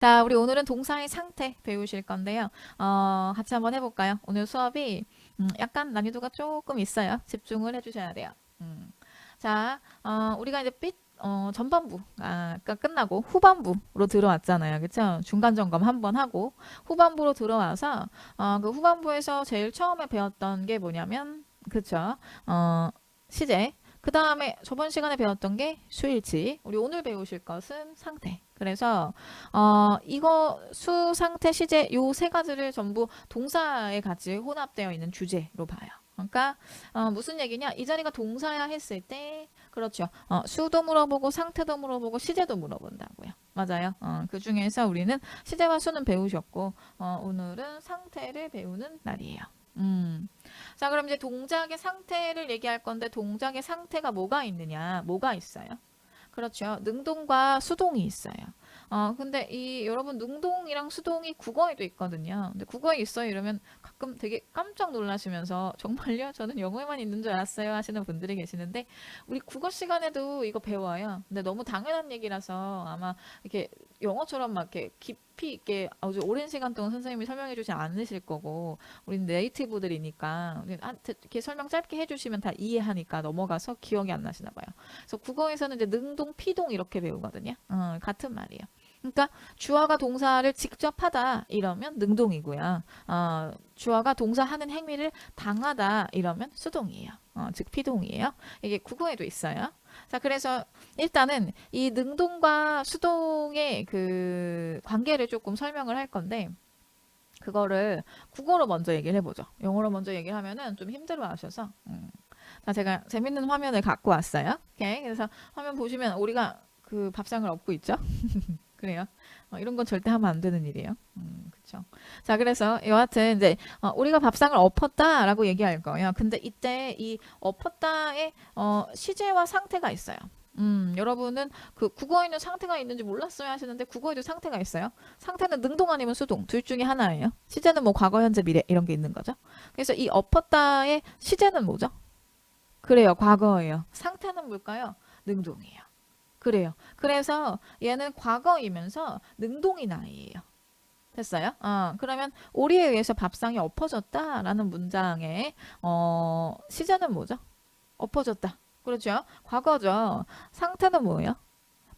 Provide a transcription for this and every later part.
자, 우리 오늘은 동사의 상태 배우실 건데요. 같이 한번 해볼까요? 오늘 수업이 약간 난이도가 조금 있어요. 집중을 해주셔야 돼요. 자, 우리가 이제 전반부, 그러니까 끝나고 후반부로 들어왔잖아요. 그쵸? 중간 점검 한번 하고 후반부로 들어와서 그 후반부에서 제일 처음에 배웠던 게 뭐냐면, 그쵸? 시제. 그 다음에 저번 시간에 배웠던 게 수일치. 우리 오늘 배우실 것은 상태. 그래서 이거 수, 상태, 시제 요 세 가지를 전부 동사에 같이 혼합되어 있는 주제로 봐요. 그러니까 무슨 얘기냐? 이 자리가 동사야 했을 때 그렇죠. 수도 물어보고 상태도 물어보고 시제도 물어본다고요. 맞아요. 그 중에서 우리는 시제와 수는 배우셨고 오늘은 상태를 배우는 날이에요. 자, 그럼 이제 동작의 상태를 얘기할 건데 동작의 상태가 뭐가 있느냐? 뭐가 있어요? 그렇죠. 능동과 수동이 있어요. 근데 여러분, 능동이랑 수동이 국어에도 있거든요. 근데 국어에 있어요 이러면 가끔 되게 깜짝 놀라시면서 정말요? 저는 영어에만 있는 줄 알았어요 하시는 분들이 계시는데 우리 국어 시간에도 이거 배워요. 근데 너무 당연한 얘기라서 아마 이렇게 영어처럼 막 이렇게 깊이 있게 아주 오랜 시간 동안 선생님이 설명해 주지 않으실 거고 우리는 네이티브들이니까 이렇게 설명 짧게 해주시면 다 이해하니까 넘어가서 기억이 안 나시나 봐요. 그래서 국어에서는 이제 능동, 피동 이렇게 배우거든요. 같은 말이에요. 그러니까 주어가 동사를 직접 하다 이러면 능동이고요. 주어가 동사하는 행위를 당하다 이러면 수동이에요. 즉 피동이에요. 이게 국어에도 있어요. 자, 그래서 일단은 이 능동과 수동의 그 관계를 조금 설명을 할 건데 그거를 국어로 먼저 얘기를 해보죠. 영어로 먼저 얘기를 하면은 좀 힘들어 하셔서 자, 제가 재밌는 화면을 갖고 왔어요. 오케이. 그래서 화면 보시면 우리가 그 밥상을 엎고 있죠. 그래요. 이런 건 절대 하면 안 되는 일이에요. 그쵸. 자, 그래서 여하튼 이제 우리가 밥상을 엎었다라고 얘기할 거예요. 근데 이때 이 엎었다의 시제와 상태가 있어요. 여러분은 그 국어에는 상태가 있는지 몰랐어요 하시는데 국어에도 상태가 있어요. 상태는 능동 아니면 수동 둘 중에 하나예요. 시제는 뭐 과거, 현재, 미래 이런 게 있는 거죠. 그래서 이 엎었다의 시제는 뭐죠? 그래요. 과거예요. 상태는 뭘까요? 능동이에요. 그래요. 그래서 얘는 과거이면서 능동이 나이에요. 됐어요? 그러면 오리에 의해서 밥상이 엎어졌다라는 문장의 시제는 뭐죠? 엎어졌다. 그렇죠? 과거죠. 상태는 뭐예요?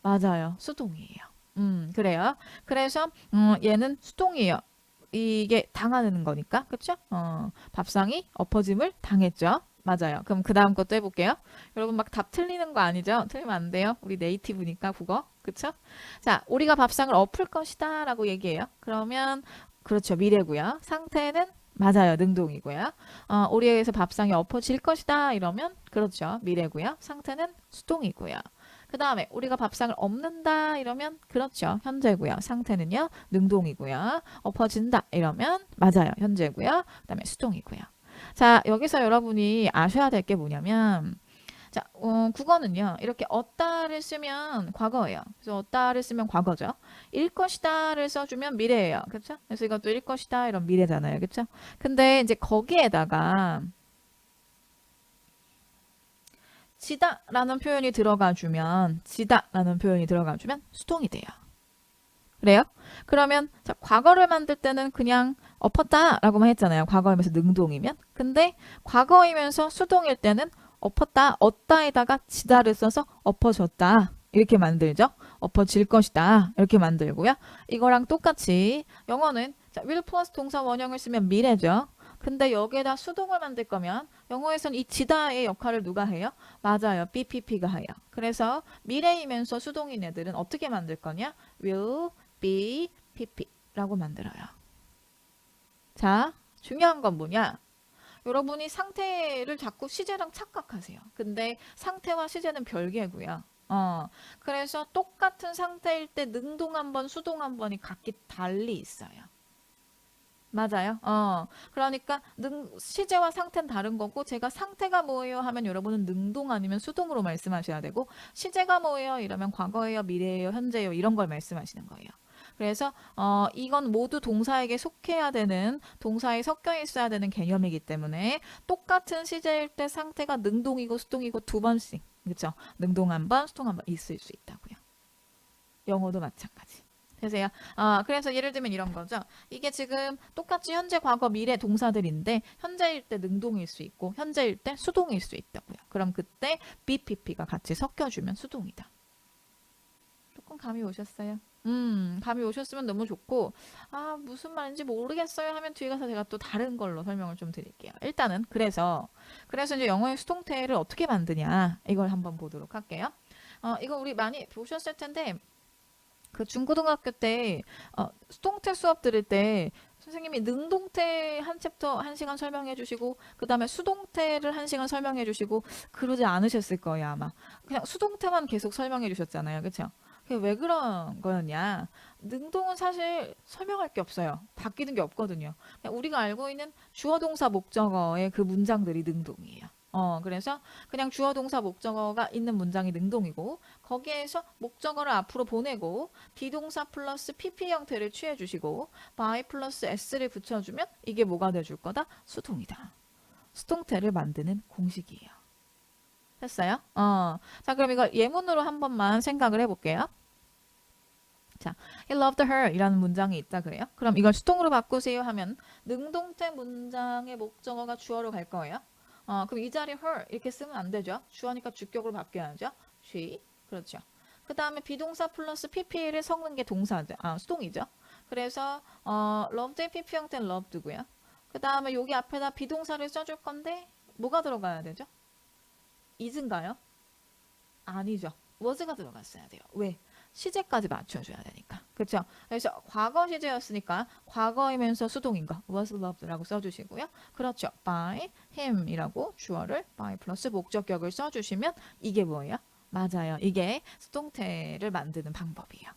맞아요. 수동이에요. 그래요. 그래서 얘는 수동이에요. 이게 당하는 거니까. 그쵸? 밥상이 엎어짐을 당했죠. 맞아요. 그럼 그 다음 것도 해볼게요. 여러분 막 답 틀리는 거 아니죠? 틀리면 안 돼요. 우리 네이티브니까 국어. 그쵸? 자, 우리가 밥상을 엎을 것이다 라고 얘기해요. 그러면 그렇죠. 미래고요. 상태는 맞아요. 능동이고요. 우리에 의해서 밥상이 엎어질 것이다 이러면 그렇죠. 미래고요. 상태는 수동이고요. 그 다음에 우리가 밥상을 엎는다 이러면 그렇죠. 현재고요. 상태는요. 능동이고요. 엎어진다 이러면 맞아요. 현재고요. 그 다음에 수동이고요. 자, 여기서 여러분이 아셔야 될 게 뭐냐면 자, 국어는요. 이렇게 얻다를 쓰면 과거예요. 그래서 얻다를 쓰면 과거죠. 일 것이다를 써주면 미래예요. 그렇죠? 그래서 이것도 일 것이다 이런 미래잖아요. 그렇죠? 근데 이제 거기에다가 지다라는 표현이 들어가 주면 수동이 돼요. 그래요? 그러면 자, 과거를 만들 때는 그냥 엎었다라고만 했잖아요. 과거이면서 능동이면. 근데 과거이면서 수동일 때는 엎었다, 얻다에다가 지다를 써서 엎어졌다. 이렇게 만들죠. 엎어질 것이다. 이렇게 만들고요. 이거랑 똑같이 영어는 자, will 플러스 동사 원형을 쓰면 미래죠. 근데 여기에다 수동을 만들 거면 영어에선 이 지다의 역할을 누가 해요? 맞아요. BPP가 해요. 그래서 미래이면서 수동인 애들은 어떻게 만들 거냐? will be, pp라고 만들어요. 자, 중요한 건 뭐냐? 여러분이 상태를 자꾸 시제랑 착각하세요. 근데 상태와 시제는 별개고요. 그래서 똑같은 상태일 때 능동 한 번, 수동 한 번이 각기 달리 있어요. 맞아요. 그러니까 시제와 상태는 다른 거고 제가 상태가 뭐예요 하면 여러분은 능동 아니면 수동으로 말씀하셔야 되고 시제가 뭐예요 이러면 과거예요, 미래예요, 현재예요 이런 걸 말씀하시는 거예요. 그래서 이건 모두 동사에게 속해야 되는 동사에 섞여 있어야 되는 개념이기 때문에 똑같은 시제일 때 상태가 능동이고 수동이고 두 번씩 그렇죠? 능동 한 번, 수동 한 번 있을 수 있다고요. 영어도 마찬가지. 되세요? 그래서 예를 들면 이런 거죠. 이게 지금 똑같이 현재, 과거, 미래 동사들인데 현재일 때 능동일 수 있고 현재일 때 수동일 수 있다고요. 그럼 그때 BPP가 같이 섞여주면 수동이다. 조금 감이 오셨어요? 감이 오셨으면 너무 좋고, 무슨 말인지 모르겠어요 하면 뒤에 가서 제가 또 다른 걸로 설명을 좀 드릴게요. 일단은, 그래서 이제 영어의 수동태를 어떻게 만드냐, 이걸 한번 보도록 할게요. 이거 우리 많이 보셨을 텐데, 그 중고등학교 때, 수동태 수업 들을 때, 선생님이 능동태 한 챕터 1시간 설명해 주시고, 그 다음에 수동태를 1시간 설명해 주시고, 그러지 않으셨을 거예요, 아마. 그냥 수동태만 계속 설명해 주셨잖아요. 그쵸? 그게 왜 그런 거였냐? 능동은 사실 설명할 게 없어요. 바뀌는 게 없거든요. 그냥 우리가 알고 있는 주어 동사 목적어의 그 문장들이 능동이에요. 그래서 그냥 주어 동사 목적어가 있는 문장이 능동이고 거기에서 목적어를 앞으로 보내고 비동사 플러스 PP 형태를 취해 주시고 by 플러스 s를 붙여주면 이게 뭐가 돼줄 거다? 수동이다. 수동태를 만드는 공식이에요. 됐어요? 자, 그럼 이걸 예문으로 한 번만 생각을 해볼게요. 자, he loved her 이라는 문장이 있다 그래요. 그럼 이걸 수동으로 바꾸세요 하면 능동태 문장의 목적어가 주어로 갈 거예요. 그럼 이 자리 her 이렇게 쓰면 안 되죠. 주어니까 주격으로 바뀌어야죠. she. 그렇죠. 그 다음에 비동사 플러스 pp를 섞는 게 동사죠. 수동이죠. 그래서 loved의 pp 형태는 loved고요. 그 다음에 여기 앞에다 비동사를 써줄 건데 뭐가 들어가야 되죠? is인가요? 아니죠. was가 들어갔어야 돼요. 왜? 시제까지 맞춰줘야 되니까. 그렇죠? 그래서 과거 시제였으니까 과거이면서 수동인 거 was loved라고 써주시고요. 그렇죠. by him이라고 주어를 by 플러스 목적격을 써주시면 이게 뭐예요? 맞아요. 이게 수동태를 만드는 방법이에요.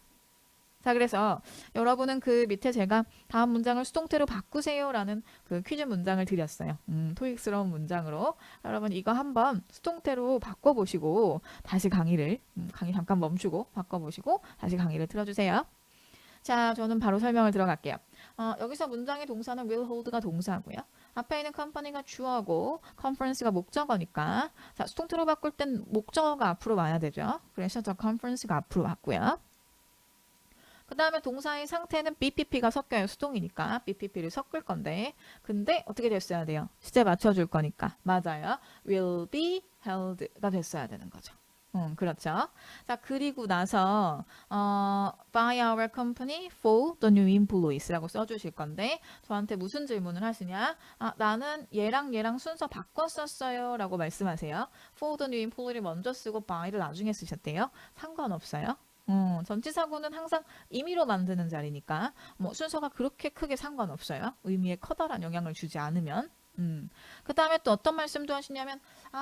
자, 그래서 여러분은 그 밑에 제가 다음 문장을 수동태로 바꾸세요라는 그 퀴즈 문장을 드렸어요. 토익스러운 문장으로. 여러분 이거 한번 수동태로 바꿔보시고 다시 강의 잠깐 멈추고 바꿔보시고 다시 강의를 틀어주세요. 자, 저는 바로 설명을 들어갈게요. 여기서 문장의 동사는 will hold가 동사고요. 앞에 있는 company가 주어고 conference가 목적어니까 자, 수동태로 바꿀 땐 목적어가 앞으로 와야 되죠. 그래서 the conference가 앞으로 왔고요. 그 다음에 동사의 상태는 BPP가 섞여요. 수동이니까 BPP를 섞을 건데 근데 어떻게 됐어야 돼요? 시제 맞춰줄 거니까 맞아요. will be held가 됐어야 되는 거죠. 그렇죠. 자, 그리고 나서 by our company for the new employees라고 써주실 건데 저한테 무슨 질문을 하시냐? 나는 얘랑 순서 바꿨었어요 라고 말씀하세요. for the new employee를 먼저 쓰고 by를 나중에 쓰셨대요. 상관없어요. 전치사구는 항상 임의로 만드는 자리니까 뭐 순서가 그렇게 크게 상관없어요. 의미에 커다란 영향을 주지 않으면. 그 다음에 또 어떤 말씀도 하시냐면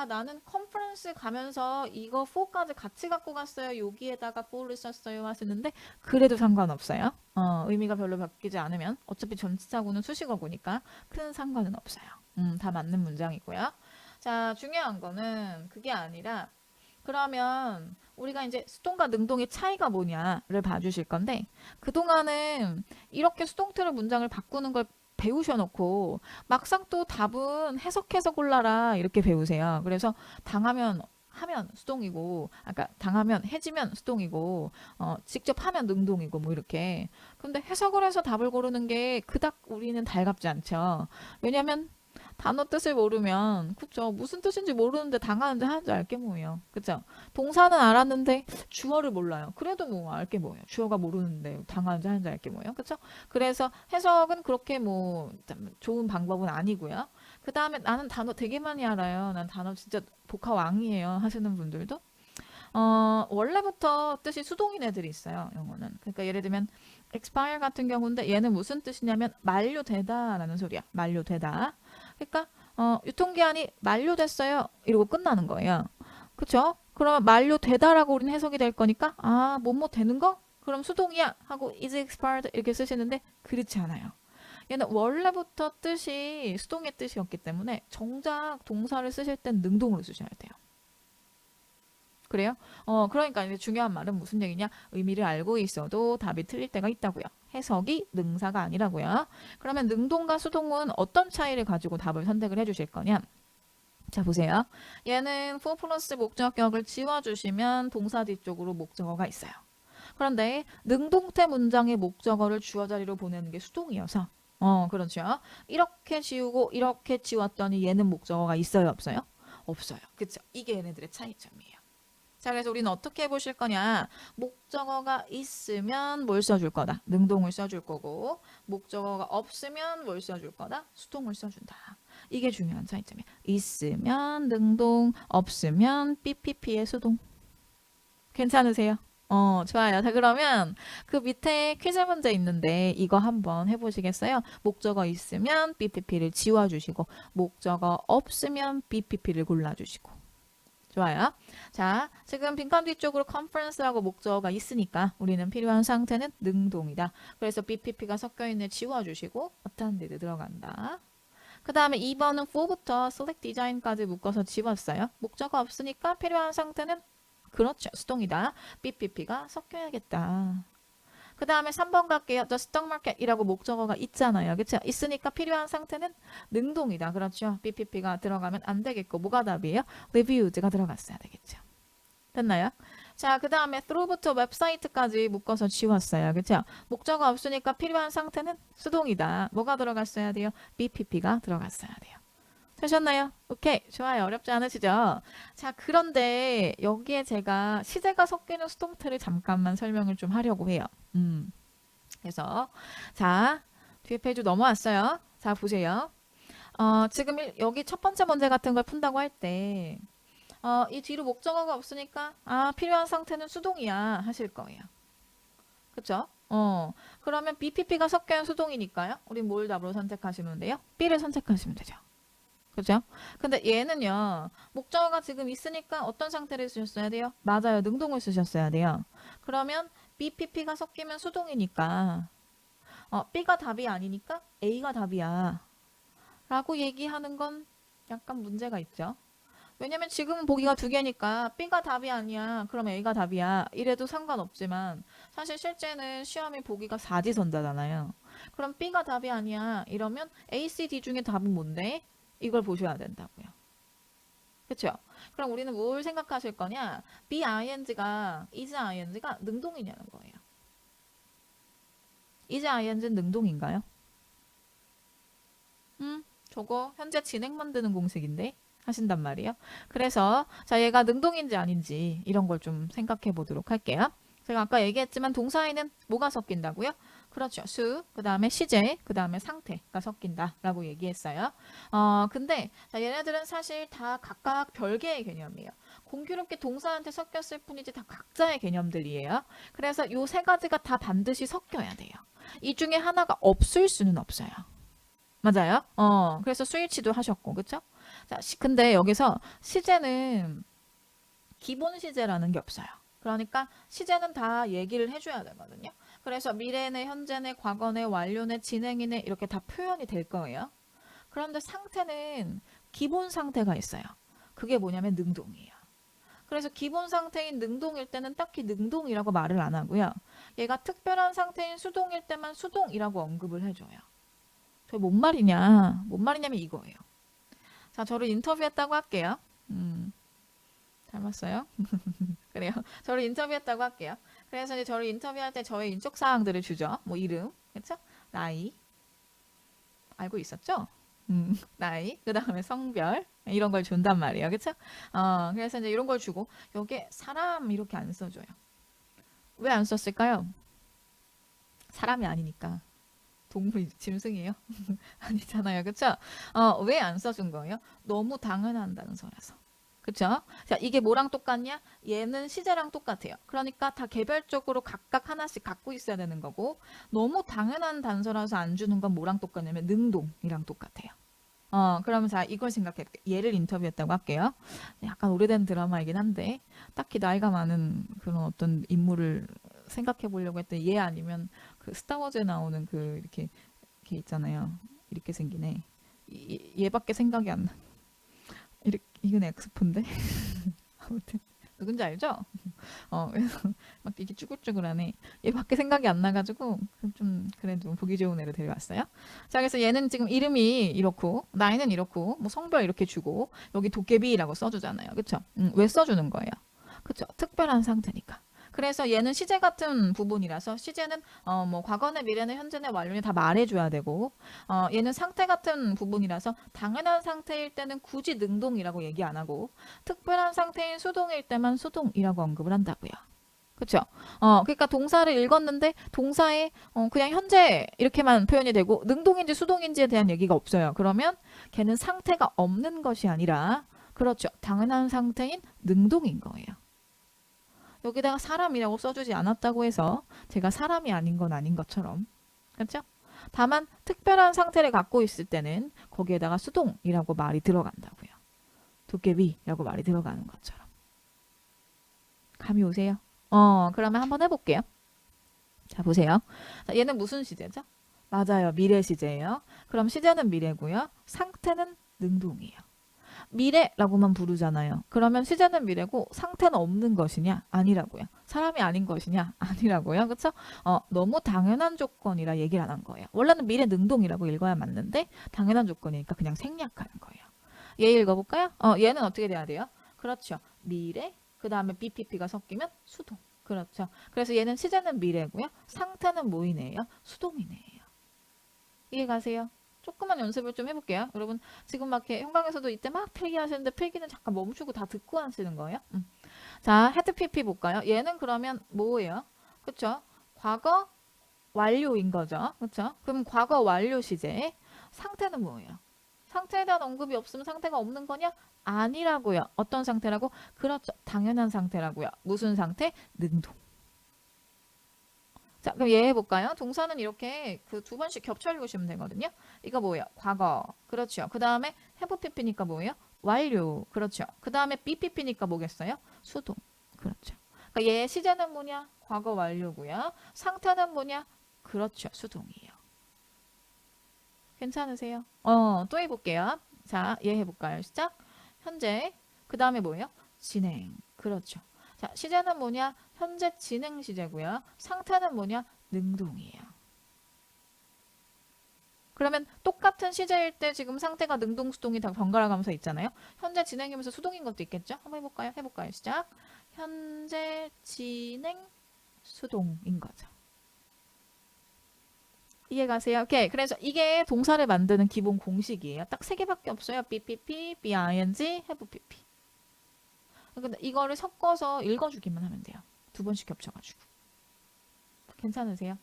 나는 컨퍼런스 가면서 이거 4까지 같이 갖고 갔어요. 여기에다가 4를 썼어요 하시는데 그래도 상관없어요. 의미가 별로 바뀌지 않으면 어차피 전치사구는 수식어구니까 큰 상관은 없어요. 다 맞는 문장이고요. 자, 중요한 거는 그게 아니라 그러면 우리가 이제 수동과 능동의 차이가 뭐냐를 봐주실 건데 그동안은 이렇게 수동태로 문장을 바꾸는 걸 배우셔놓고 막상 또 답은 해석해서 골라라 이렇게 배우세요. 그래서 하면 수동이고 아까 당하면 해지면 수동이고 직접 하면 능동이고 뭐 이렇게 근데 해석을 해서 답을 고르는 게 그닥 우리는 달갑지 않죠. 왜냐면 단어 뜻을 모르면 그쵸 무슨 뜻인지 모르는데 당하는지 하는지 알게 뭐예요. 그쵸 동사는 알았는데 주어를 몰라요. 그래도 뭐 알게 뭐예요. 주어가 모르는데 당하는지 하는지 알게 뭐예요. 그쵸 그래서 해석은 그렇게 뭐 좋은 방법은 아니고요. 그 다음에 나는 단어 되게 많이 알아요. 난 단어 진짜 복화 왕이에요 하시는 분들도 원래부터 뜻이 수동인 애들이 있어요. 영어는. 그러니까 예를 들면 expire 같은 경우인데 얘는 무슨 뜻이냐면 만료되다 라는 소리야. 만료되다. 그러니까 유통기한이 만료됐어요. 이러고 끝나는 거예요. 그쵸? 그러면 만료되다라고 우리는 해석이 될 거니까 뭐뭐 되는 거? 그럼 수동이야 하고 is expired 이렇게 쓰시는데 그렇지 않아요. 얘는 원래부터 뜻이 수동의 뜻이었기 때문에 정작 동사를 쓰실 땐 능동으로 쓰셔야 돼요. 그래요? 그러니까 이제 중요한 말은 무슨 얘기냐? 의미를 알고 있어도 답이 틀릴 때가 있다고요. 해석이 능사가 아니라고요. 그러면 능동과 수동은 어떤 차이를 가지고 답을 선택을 해주실 거냐? 자, 보세요. 얘는 for 플러스 목적격을 지워주시면 동사 뒤쪽으로 목적어가 있어요. 그런데 능동태 문장의 목적어를 주어 자리로 보내는 게 수동이어서 그렇죠. 이렇게 지우고 이렇게 지웠더니 얘는 목적어가 있어요, 없어요? 없어요. 그쵸? 이게 얘네들의 차이점이에요. 자, 그래서 우리는 어떻게 해보실 거냐? 목적어가 있으면 뭘 써줄 거다? 능동을 써줄 거고, 목적어가 없으면 뭘 써줄 거다? 수동을 써준다. 이게 중요한 차이점이에요. 있으면 능동, 없으면 PPP의 수동. 괜찮으세요? 좋아요. 자, 그러면 그 밑에 퀴즈 문제 있는데 이거 한번 해보시겠어요? 목적어 있으면 BPP를 지워주시고, 목적어 없으면 BPP를 골라주시고. 좋아요. 자, 지금 빈칸 뒤쪽으로 conference라고 목적어가 있으니까 우리는 필요한 상태는 능동이다. 그래서 BPP가 섞여있는 지워주시고 attended 들어간다. 그 다음에 2번은 for부터 select design까지 묶어서 집었어요. 목적어 없으니까 필요한 상태는 그렇죠. 수동이다. BPP가 섞여야겠다. 그 다음에 3번 갈게요. The stock market이라고 목적어가 있잖아요. 그렇죠? 있으니까 필요한 상태는 능동이다. 그렇죠? BPP가 들어가면 안 되겠고 뭐가 답이에요? reviewed가 들어갔어야 되겠죠. 됐나요? 자, 그 다음에 through부터 웹사이트까지 묶어서 지웠어요. 그렇죠? 목적어 없으니까 필요한 상태는 수동이다. 뭐가 들어갔어야 돼요? BPP가 들어갔어야 돼요. 되셨나요? 오케이. 좋아요. 어렵지 않으시죠? 자, 그런데 여기에 제가 시제가 섞이는 수동태를 잠깐만 설명을 좀 하려고 해요. 그래서 자, 뒤에 페이지 넘어왔어요. 자, 보세요. 지금 여기 첫 번째 문제 같은 걸 푼다고 할 때, 이 뒤로 목적어가 없으니까, 필요한 상태는 수동이야 하실 거예요. 그쵸? 그러면 BPP가 섞여있는 수동이니까요. 우린 뭘 답으로 선택하시면 돼요? B를 선택하시면 되죠. 그죠? 근데 얘는요, 목적어가 지금 있으니까 어떤 상태를 쓰셨어야 돼요? 맞아요. 능동을 쓰셨어야 돼요. 그러면 BPP가 섞이면 수동이니까, B가 답이 아니니까 A가 답이야. 라고 얘기하는 건 약간 문제가 있죠. 왜냐면 지금은 보기가 두 개니까 B가 답이 아니야. 그럼 A가 답이야. 이래도 상관없지만 사실 실제는 시험이 보기가 사지선다잖아요. 그럼 B가 답이 아니야. 이러면 A, C, D 중에 답은 뭔데? 이걸 보셔야 된다고요. 그렇죠? 그럼 우리는 뭘 생각하실 거냐? be ing가 is ing가 능동이냐는 거예요. is ing는 능동인가요? 저거 현재 진행 만드는 공식인데 하신단 말이에요. 그래서 자 얘가 능동인지 아닌지 이런 걸 좀 생각해 보도록 할게요. 제가 아까 얘기했지만 동사에는 뭐가 섞인다고요? 그렇죠. 수, 그 다음에 시제, 그 다음에 상태가 섞인다라고 얘기했어요. 근데 자, 얘네들은 사실 다 각각 별개의 개념이에요. 공교롭게 동사한테 섞였을 뿐이지 다 각자의 개념들이에요. 그래서 요 세 가지가 다 반드시 섞여야 돼요. 이 중에 하나가 없을 수는 없어요. 맞아요? 그래서 스위치도 하셨고, 그쵸? 자, 근데 여기서 시제는 기본 시제라는 게 없어요. 그러니까 시제는 다 얘기를 해줘야 되거든요. 그래서 미래네, 현재네, 과거네, 완료네, 진행이네 이렇게 다 표현이 될 거예요. 그런데 상태는 기본 상태가 있어요. 그게 뭐냐면 능동이에요. 그래서 기본 상태인 능동일 때는 딱히 능동이라고 말을 안 하고요. 얘가 특별한 상태인 수동일 때만 수동이라고 언급을 해줘요. 저 뭔 말이냐? 뭔 말이냐면 이거예요. 자, 저를 인터뷰했다고 할게요. 닮았어요? 그래요. 저를 인터뷰했다고 할게요. 그래서 이제 저를 인터뷰할 때 저의 인적 사항들을 주죠. 뭐 이름, 그렇죠? 나이, 알고 있었죠? 나이, 그 다음에 성별 이런 걸 준단 말이에요, 그렇죠? 그래서 이제 이런 걸 주고 여기에 사람 이렇게 안 써줘요. 왜 안 썼을까요? 사람이 아니니까. 동물 짐승이에요? 아니잖아요. 그쵸? 왜 안 써준 거예요? 너무 당연한 단서라서. 그쵸? 자, 이게 뭐랑 똑같냐? 얘는 시제랑 똑같아요. 그러니까 다 개별적으로 각각 하나씩 갖고 있어야 되는 거고 너무 당연한 단서라서 안 주는 건 뭐랑 똑같냐면 능동이랑 똑같아요. 그러면 자, 이걸 생각해 볼게요. 얘를 인터뷰했다고 할게요. 약간 오래된 드라마이긴 한데 딱히 나이가 많은 그런 어떤 인물을 생각해 보려고 했더니 얘 아니면 그 스타워즈에 나오는 그 이렇게 있잖아요. 이렇게 생긴 애. 얘밖에 생각이 안 나. 이건 엑스포인데. 아무튼 누군지 알죠? 그래서 막 이게 쭈글쭈글하네. 얘밖에 생각이 안 나가지고 좀 그래도 보기 좋은 애를 데려왔어요. 자, 그래서 얘는 지금 이름이 이렇고 나이는 이렇고 뭐 성별 이렇게 주고 여기 도깨비라고 써주잖아요. 그쵸? 왜 써주는 거예요? 그쵸? 특별한 상태니까. 그래서 얘는 시제 같은 부분이라서 시제는 뭐 과거네, 미래네, 현재네, 완료네 다 말해줘야 되고 얘는 상태 같은 부분이라서 당연한 상태일 때는 굳이 능동이라고 얘기 안 하고 특별한 상태인 수동일 때만 수동이라고 언급을 한다고요. 그쵸? 그러니까 동사를 읽었는데 동사에 그냥 현재 이렇게만 표현이 되고 능동인지 수동인지에 대한 얘기가 없어요. 그러면 걔는 상태가 없는 것이 아니라 그렇죠. 당연한 상태인 능동인 거예요. 여기다가 사람이라고 써주지 않았다고 해서 제가 사람이 아닌 건 아닌 것처럼. 그렇죠? 다만 특별한 상태를 갖고 있을 때는 거기에다가 수동이라고 말이 들어간다고요. 도깨비라고 말이 들어가는 것처럼. 감이 오세요? 그러면 한번 해볼게요. 자, 보세요. 자, 얘는 무슨 시제죠? 맞아요. 미래 시제예요. 그럼 시제는 미래고요. 상태는 능동이에요. 미래라고만 부르잖아요. 그러면 시제는 미래고 상태는 없는 것이냐? 아니라고요. 사람이 아닌 것이냐? 아니라고요. 그렇죠? 너무 당연한 조건이라 얘기를 안 한 거예요. 원래는 미래 능동이라고 읽어야 맞는데 당연한 조건이니까 그냥 생략하는 거예요. 얘 읽어볼까요? 얘는 어떻게 돼야 돼요? 그렇죠. 미래, 그 다음에 BPP가 섞이면 수동. 그렇죠. 그래서 얘는 시제는 미래고요. 상태는 뭐이네요? 수동이네요. 이해 가세요? 조금만 연습을 좀 해볼게요. 여러분 지금 막 이렇게 현강에서도 이때 막 필기하시는데 필기는 잠깐 멈추고 다 듣고 하시는 거예요. 자, 헤드 PP 볼까요? 얘는 그러면 뭐예요? 그쵸? 과거 완료인 거죠. 그쵸? 그럼 과거 완료 시제. 상태는 뭐예요? 상태에 대한 언급이 없으면 상태가 없는 거냐? 아니라고요. 어떤 상태라고? 그렇죠. 당연한 상태라고요. 무슨 상태? 능동. 자, 그럼 얘 해볼까요? 동사는 이렇게 그 두 번씩 겹쳐 읽으시면 되거든요. 이거 뭐예요? 과거. 그렇죠. 그 다음에 have pp니까 뭐예요? 완료. 그렇죠. 그 다음에 BPP니까 뭐겠어요? 수동. 그렇죠. 그러니까 얘 시제는 뭐냐? 과거 완료고요. 상태는 뭐냐? 그렇죠. 수동이에요. 괜찮으세요? 또 해볼게요. 자, 얘 해볼까요? 시작. 현재. 그 다음에 뭐예요? 진행. 그렇죠. 자, 시제는 뭐냐? 현재 진행 시제고요. 상태는 뭐냐? 능동이에요. 그러면 똑같은 시제일 때 지금 상태가 능동, 수동이 다 번갈아 가면서 있잖아요. 현재 진행이면서 수동인 것도 있겠죠? 한번 해볼까요? 해볼까요? 시작. 현재 진행 수동인 거죠. 이해가세요? 오케이. 그래서 이게 동사를 만드는 기본 공식이에요. 딱 세 개밖에 없어요. BPP, BING, have PP. 근데 이거를 섞어서 읽어주기만 하면 돼요. 두 번씩 겹쳐가지고. 괜찮으세요?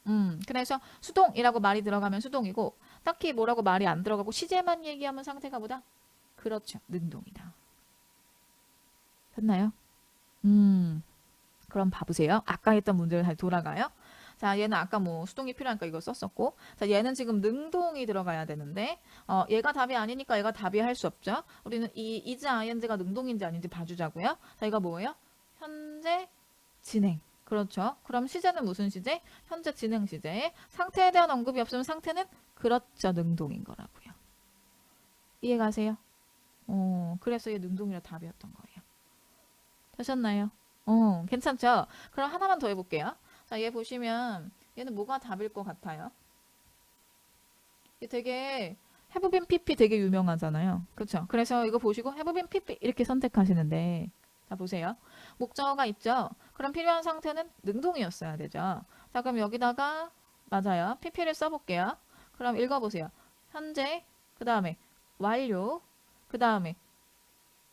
그래서 수동이라고 말이 들어가면 수동이고 딱히 뭐라고 말이 안 들어가고 시제만 얘기하면 상태가 뭐다? 그렇죠. 능동이다. 됐나요? 그럼 봐보세요. 아까 했던 문제를 다시 돌아가요. 자, 얘는 아까 뭐 수동이 필요하니까 이거 썼었고 자, 얘는 지금 능동이 들어가야 되는데 얘가 답이 아니니까 얘가 답이 할 수 없죠. 우리는 이 is ing가 능동인지 아닌지 봐주자고요. 자, 이거 뭐예요? 현재 진행. 그렇죠. 그럼 시제는 무슨 시제? 현재 진행 시제. 상태에 대한 언급이 없으면 상태는 그렇죠. 능동인 거라고요. 이해 가세요? 그래서 얘 능동이라 답이었던 거예요. 되셨나요? 괜찮죠? 그럼 하나만 더 해볼게요. 자, 얘 보시면 얘는 뭐가 답일 것 같아요? 얘 되게 have been pp 되게 유명하잖아요. 그렇죠? 그래서 이거 보시고 have been pp 이렇게 선택하시는데 자, 보세요. 목적어가 있죠? 그럼 필요한 상태는 능동이었어야 되죠. 자, 그럼 여기다가 맞아요. pp를 써볼게요. 그럼 읽어보세요. 현재, 그 다음에 완료, 그 다음에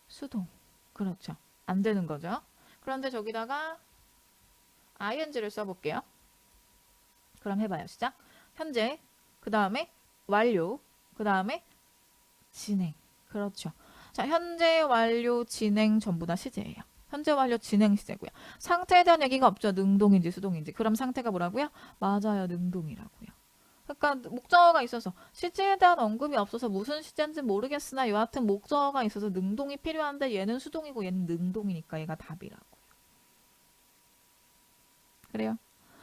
수동. 그렇죠. 안 되는 거죠. 그런데 저기다가 ing를 써볼게요. 그럼 해봐요. 시작. 현재, 그 다음에 완료, 그 다음에 진행. 그렇죠. 자, 현재, 완료, 진행 전부 다 시제예요. 현재, 완료, 진행 시제고요. 상태에 대한 얘기가 없죠. 능동인지 수동인지. 그럼 상태가 뭐라고요? 맞아요. 능동이라고요. 그러니까 목적어가 있어서 시제에 대한 언급이 없어서 무슨 시제인지 모르겠으나 여하튼 목적어가 있어서 능동이 필요한데 얘는 수동이고 얘는 능동이니까 얘가 답이라고요. 그래요?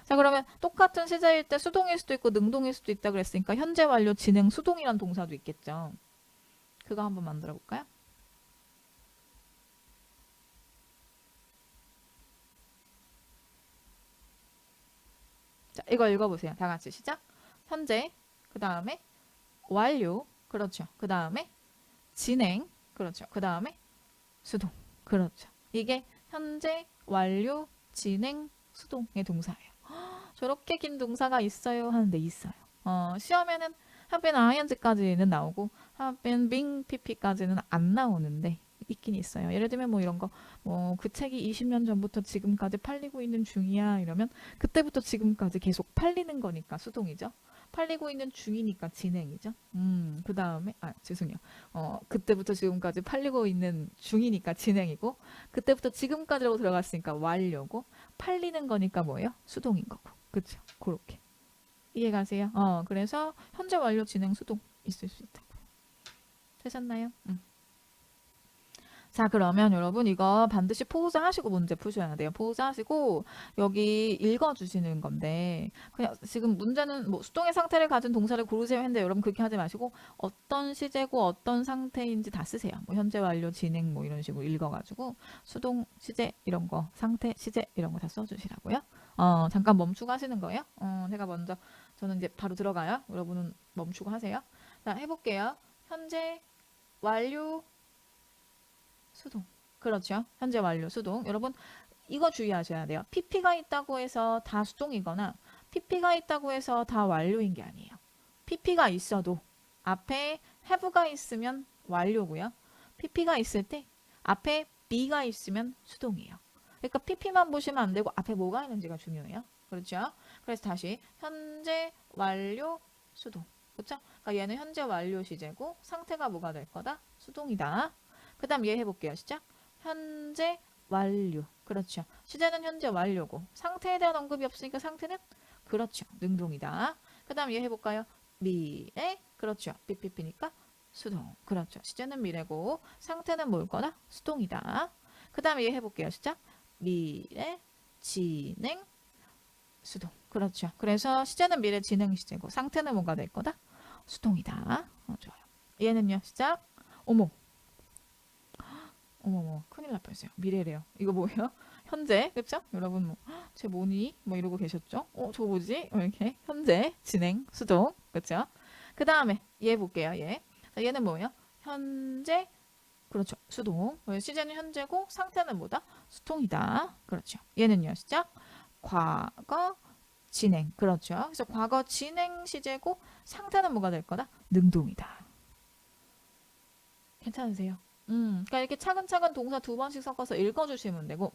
자, 그러면 똑같은 시제일 때 수동일 수도 있고 능동일 수도 있다 그랬으니까 현재 완료 진행 수동이란 동사도 있겠죠. 그거 한번 만들어 볼까요? 자, 이거 읽어보세요. 다 같이 시작. 현재, 그 다음에 완료, 그렇죠. 그 다음에 진행, 그렇죠. 그 다음에 수동, 그렇죠. 이게 현재, 완료, 진행, 수동의 동사예요. 저렇게 긴 동사가 있어요 하는데 있어요. 시험에는 have been ing까지는 나오고 have been being pp까지는 안 나오는데 있긴 있어요. 예를 들면 뭐 이런 거, 뭐 그 책이 20년 전부터 지금까지 팔리고 있는 중이야 이러면 그때부터 지금까지 계속 팔리는 거니까 수동이죠. 팔리고 있는 중이니까 진행이죠. 그 다음에 죄송해요. 그때부터 지금까지 팔리고 있는 중이니까 진행이고 그때부터 지금까지로 들어갔으니까 완료고 팔리는 거니까 뭐예요? 수동인 거고. 그렇죠? 그렇게. 이해가세요? 그래서 현재 완료 진행 수동 있을 수 있다고요. 되셨나요? 자, 그러면 여러분 이거 반드시 포즈 하시고 문제 푸셔야 돼요. 포즈 하시고 여기 읽어주시는 건데 그냥 지금 문제는 뭐 수동의 상태를 가진 동사를 고르세요 했는데 여러분 그렇게 하지 마시고 어떤 시제고 어떤 상태인지 다 쓰세요. 뭐 현재 완료 진행 뭐 이런 식으로 읽어가지고 수동 시제 이런 거 상태 시제 이런 거 다 써주시라고요. 잠깐 멈추고 하시는 거예요. 제가 먼저 저는 이제 바로 들어가요. 여러분은 멈추고 하세요. 자, 해볼게요. 현재 완료 수동. 그렇죠. 현재 완료 수동. 여러분 이거 주의하셔야 돼요. PP가 있다고 해서 다 수동이거나 PP가 있다고 해서 다 완료인 게 아니에요. PP가 있어도 앞에 have가 있으면 완료고요. PP가 있을 때 앞에 be가 있으면 수동이에요. 그러니까 PP만 보시면 안 되고 앞에 뭐가 있는지가 중요해요. 그렇죠? 그래서 다시 현재 완료 수동. 그렇죠? 그러니까 얘는 현재 완료 시제고 상태가 뭐가 될 거다? 수동이다. 그 다음 얘 해볼게요. 시작. 현재 완료. 그렇죠. 시제는 현재 완료고 상태에 대한 언급이 없으니까 상태는 그렇죠. 능동이다. 그 다음 얘 해볼까요? 미래. 그렇죠. 삐삐삐니까 수동. 그렇죠. 시제는 미래고 상태는 뭘 거다? 수동이다. 그 다음에 얘 해볼게요. 시작. 미래 진행 수동. 그렇죠. 그래서 시제는 미래 진행 시제고 상태는 뭐가 될 거다? 수동이다. 좋아요. 얘는요. 시작. 어머. 어머머 큰일 날 뻔했어요. 미래래요. 이거 뭐예요? 현재 그쵸? 여러분 뭐 제 뭐니? 뭐 이러고 계셨죠? 저 뭐지? 이렇게 현재 진행 수동 그쵸? 그 다음에 얘 볼게요. 얘. 자, 얘는 뭐예요? 현재 그렇죠. 수동. 시제는 현재고 상태는 뭐다? 수동이다. 그렇죠. 얘는요. 시작. 과거 진행. 그렇죠. 그래서 과거 진행 시제고 상태는 뭐가 될 거다? 능동이다. 괜찮으세요? 그러니까 이렇게 차근차근 동사 2번씩 섞어서 읽어주시면 되고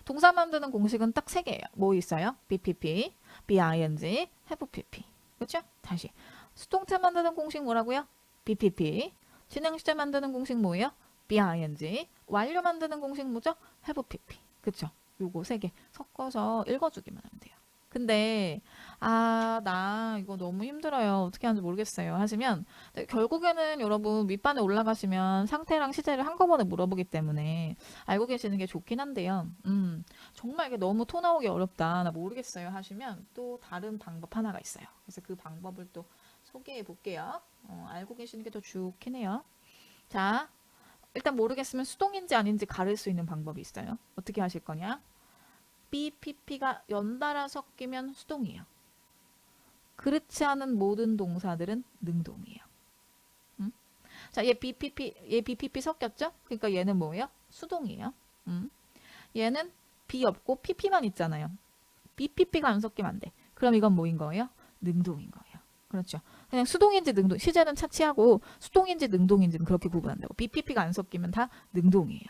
동사 만드는 공식은 딱 3개예요. 뭐 있어요? BPP, BING, have PP. 그렇죠? 다시. 수동태 만드는 공식 뭐라고요? BPP. 진행 시제 만드는 공식 뭐예요? BING. 완료 만드는 공식 뭐죠? have PP. 그렇죠? 요거 3개 섞어서 읽어주기만 하면 돼요. 근데 나 이거 너무 힘들어요. 어떻게 하는지 모르겠어요. 하시면 결국에는 여러분 밑반에 올라가시면 상태랑 시제를 한꺼번에 물어보기 때문에 알고 계시는 게 좋긴 한데요. 정말 이게 너무 토 나오기 어렵다. 나 모르겠어요. 하시면 또 다른 방법 하나가 있어요. 그래서 그 방법을 또 소개해 볼게요. 알고 계시는 게 더 좋긴 해요. 자, 일단 모르겠으면 수동인지 아닌지 가릴 수 있는 방법이 있어요. 어떻게 하실 거냐? BPP가 연달아 섞이면 수동이에요. 그렇지 않은 모든 동사들은 능동이에요. 자, 얘 BPP 섞였죠? 그러니까 얘는 뭐예요? 수동이에요. 얘는 B 없고 PP만 있잖아요. BPP가 안 섞이면 안 돼. 그럼 이건 뭐인 거예요? 능동인 거예요. 그렇죠. 그냥 수동인지 능동, 시제는 차치하고 수동인지 능동인지는 그렇게 구분한다고. BPP가 안 섞이면 다 능동이에요.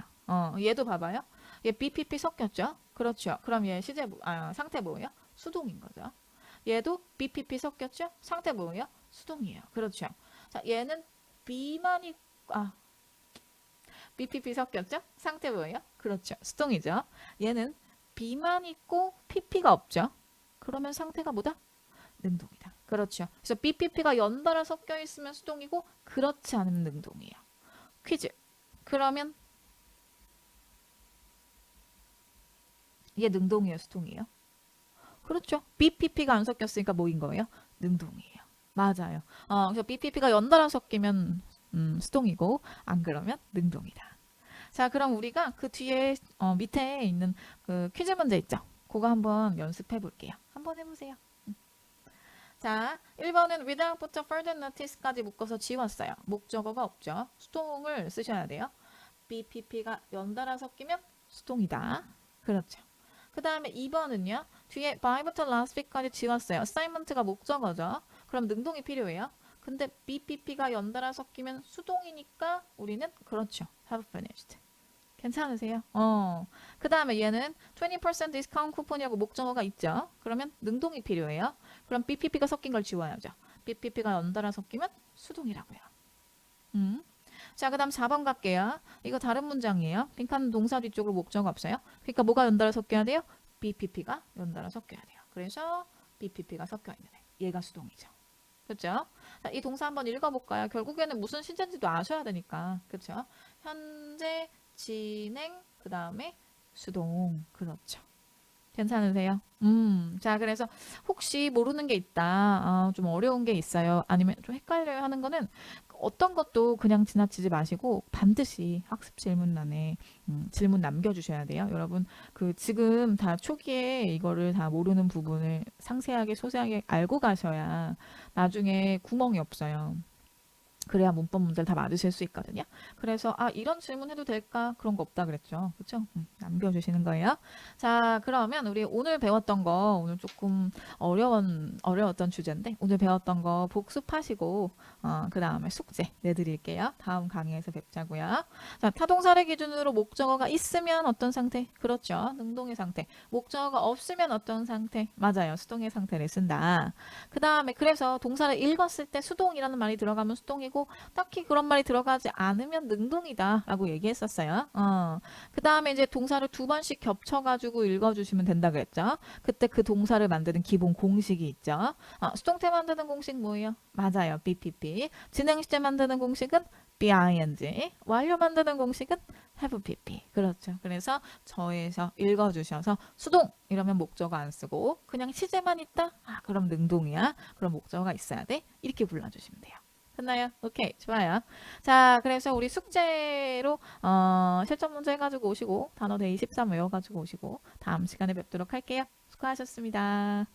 얘도 봐봐요. 얘 BPP 섞였죠? 그렇죠. 그럼 얘 상태 뭐예요? 수동인 거죠. 얘도 BPP 섞였죠? 상태 뭐예요? 수동이에요. 그렇죠. 자, 얘는 BPP 섞였죠? 상태 뭐예요? 그렇죠. 수동이죠. 얘는 B만 있고 PP가 없죠? 그러면 상태가 뭐다? 능동이다. 그렇죠. 그래서 BPP가 연달아 섞여 있으면 수동이고 그렇지 않으면 능동이에요. 퀴즈. 그러면 얘 능동이에요, 수동이에요? 그렇죠. BPP가 안 섞였으니까 뭐인 거예요? 능동이에요. 맞아요. 그래서 BPP가 연달아 섞이면 수동이고 안 그러면 능동이다. 자, 그럼 우리가 그 뒤에 밑에 있는 그 퀴즈 문제 있죠? 그거 한번 연습해 볼게요. 한번 해보세요. 자, 1번은 without부터 further notice까지 묶어서 지웠어요. 목적어가 없죠. 수동을 쓰셔야 돼요. BPP가 연달아 섞이면 수동이다. 그렇죠. 그 다음에 2번은요. 뒤에 by부터 last week까지 지웠어요. assignment가 목적어죠. 그럼 능동이 필요해요. 근데 BPP가 연달아 섞이면 수동이니까 우리는 그렇죠. have finished. 괜찮으세요? 그 다음에 얘는 20% 디스카운트 쿠폰이라고 목적어가 있죠. 그러면 능동이 필요해요. 그럼 BPP가 섞인 걸 지워야죠. BPP가 연달아 섞이면 수동이라고요. 자, 그 다음 4번 갈게요. 이거 다른 문장이에요. 빈칸 동사 뒤쪽으로 목적어 없어요. 그러니까 뭐가 연달아 섞여야 돼요? BPP가 연달아 섞여야 돼요. 그래서 BPP가 섞여 있는 애. 얘가 수동이죠. 그렇죠? 자, 이 동사 한번 읽어볼까요? 결국에는 무슨 시제인지도 아셔야 되니까. 그렇죠? 현재, 진행, 그 다음에 수동. 그렇죠. 괜찮으세요? 자, 그래서 혹시 모르는 게 있다, 좀 어려운 게 있어요, 아니면 좀 헷갈려요 하는 거는 어떤 것도 그냥 지나치지 마시고 반드시 학습 질문란에 질문 남겨주셔야 돼요. 여러분, 그 지금 다 초기에 이거를 다 모르는 부분을 상세하게, 소세하게 알고 가셔야 나중에 구멍이 없어요. 그래야 문법 문제를 다 맞으실 수 있거든요. 그래서 이런 질문 해도 될까? 그런 거 없다 그랬죠. 그렇죠? 남겨주시는 거예요. 자, 그러면 우리 오늘 배웠던 거, 오늘 조금 어려웠던 주제인데 오늘 배웠던 거 복습하시고 그 다음에 숙제 내드릴게요. 다음 강의에서 뵙자고요. 자, 타동사를 기준으로 목적어가 있으면 어떤 상태? 그렇죠. 능동의 상태. 목적어가 없으면 어떤 상태? 맞아요. 수동의 상태를 쓴다. 그 다음에 그래서 동사를 읽었을 때 수동이라는 말이 들어가면 수동이고 딱히 그런 말이 들어가지 않으면 능동이다 라고 얘기했었어요. 그 다음에 이제 동사를 2번씩 겹쳐가지고 읽어주시면 된다 그랬죠. 그때 그 동사를 만드는 기본 공식이 있죠. 수동태 만드는 공식 뭐예요? 맞아요. BPP. 진행 시제 만드는 공식은 BING. 완료 만드는 공식은 have PP. 그렇죠. 그래서 저에서 읽어주셔서 수동 이러면 목적어 안 쓰고 그냥 시제만 있다? 그럼 능동이야. 그럼 목적어가 있어야 돼. 이렇게 불러주시면 돼요. 됐나요? 오케이, 좋아요. 자, 그래서 우리 숙제로 실전 문제 해가지고 오시고 단어 대 23 외워가지고 오시고 다음 시간에 뵙도록 할게요. 수고하셨습니다.